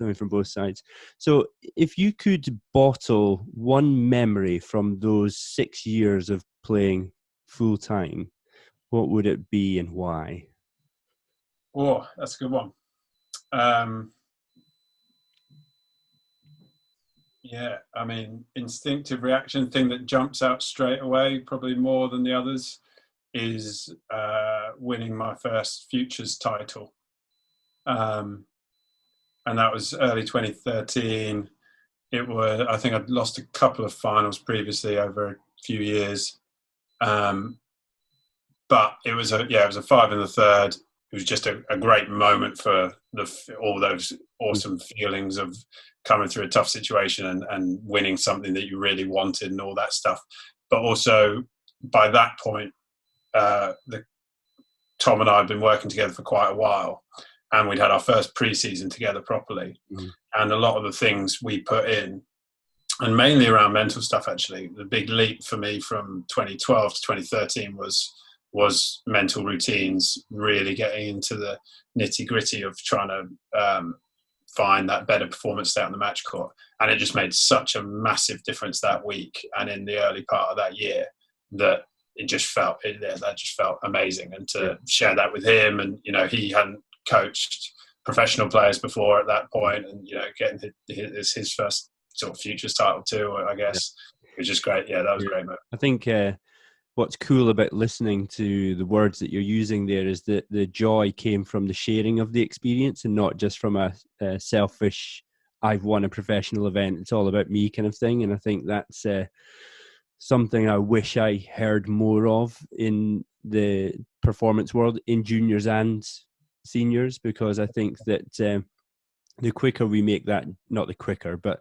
something from both sides. So if you could bottle one memory from those 6 years of playing full time, what would it be and why? Oh, that's a good one. Yeah, I mean, instinctive reaction, thing that jumps out straight away, probably more than the others, is winning my first Futures title. And that was early 2013. I think I'd lost a couple of finals previously over a few years. But it was a 5 in the third. It was just a great moment for all those awesome feelings of coming through a tough situation and winning something that you really wanted and all that stuff. But also, by that point, Tom and I had been working together for quite a while, and we'd had our first pre-season together properly. And a lot of the things we put in, and mainly around mental stuff, actually, the big leap for me from 2012 to 2013 was mental routines, really getting into the nitty-gritty of trying to find that better performance state on the match court. And it just made such a massive difference that week and in the early part of that year that that just felt amazing. And to share that with him, and he hadn't coached professional players before at that point, and getting his first sort of Futures title too, I guess. It was just great. Yeah, that was a great moment. I think what's cool about listening to the words that you're using there is that the joy came from the sharing of the experience and not just from a selfish, I've won a professional event, it's all about me kind of thing. And I think that's something I wish I heard more of in the performance world, in juniors and seniors, because I think that the quicker we make that, not the quicker, but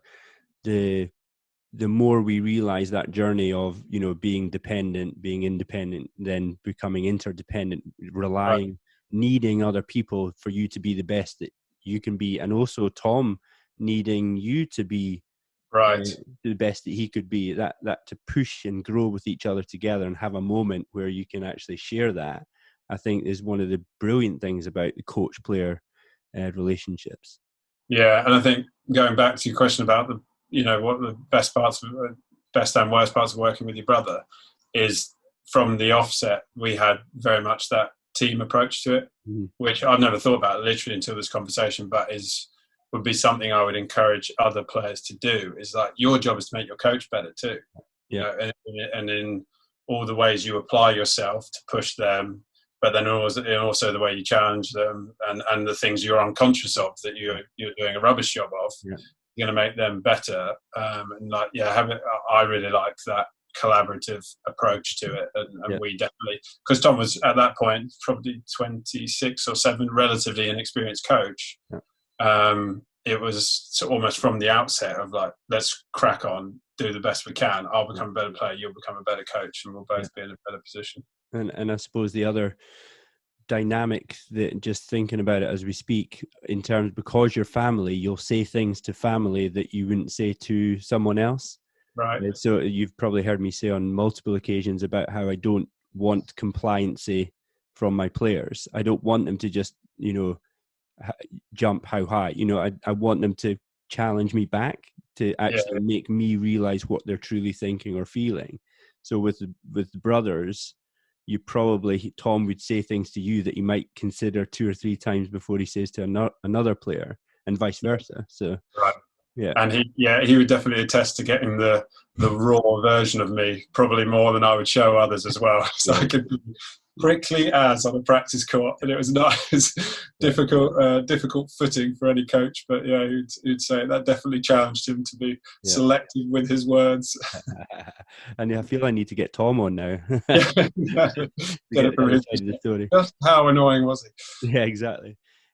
the more we realize that journey of, being dependent, being independent, then becoming interdependent, relying, needing other people for you to be the best that you can be. And also Tom needing you to be the best that he could be, that to push and grow with each other together and have a moment where you can actually share that, I think is one of the brilliant things about the coach-player relationships. Yeah, and I think going back to your question about what the best and worst parts of working with your brother is, from the offset, we had very much that team approach to it, which I've never thought about literally until this conversation, but would be something I would encourage other players to do. Is like, your job is to make your coach better too. And in all the ways you apply yourself to push them, but then also the way you challenge them and the things you're unconscious of that you're doing a rubbish job of. Going to make them better, I really like that collaborative approach to it, and we definitely, because Tom was at that point probably 26 or 7, relatively inexperienced coach. It was almost from the outset of like, let's crack on, do the best we can. I'll become a better player, you'll become a better coach, and we'll both be in a better position. And I suppose the other dynamic, that just thinking about it as we speak, in terms, because you're family, you'll say things to family that you wouldn't say to someone else. Right. So you've probably heard me say on multiple occasions about how I don't want compliancy from my players. I don't want them to just, jump how high. I want them to challenge me back, to actually make me realize what they're truly thinking or feeling. So with the brothers, Tom would say things to you that he might consider 2 or 3 times before he says to another player, and vice versa. So, and he would definitely attest to getting the raw version of me, probably more than I would show others as well. So I could be prickly as on a practice court, and it was not as difficult footing for any coach. But he'd say that definitely challenged him to be selective with his words. And I feel I need to get Tom on now. Get it from his story. Just how annoying was he? Yeah, exactly.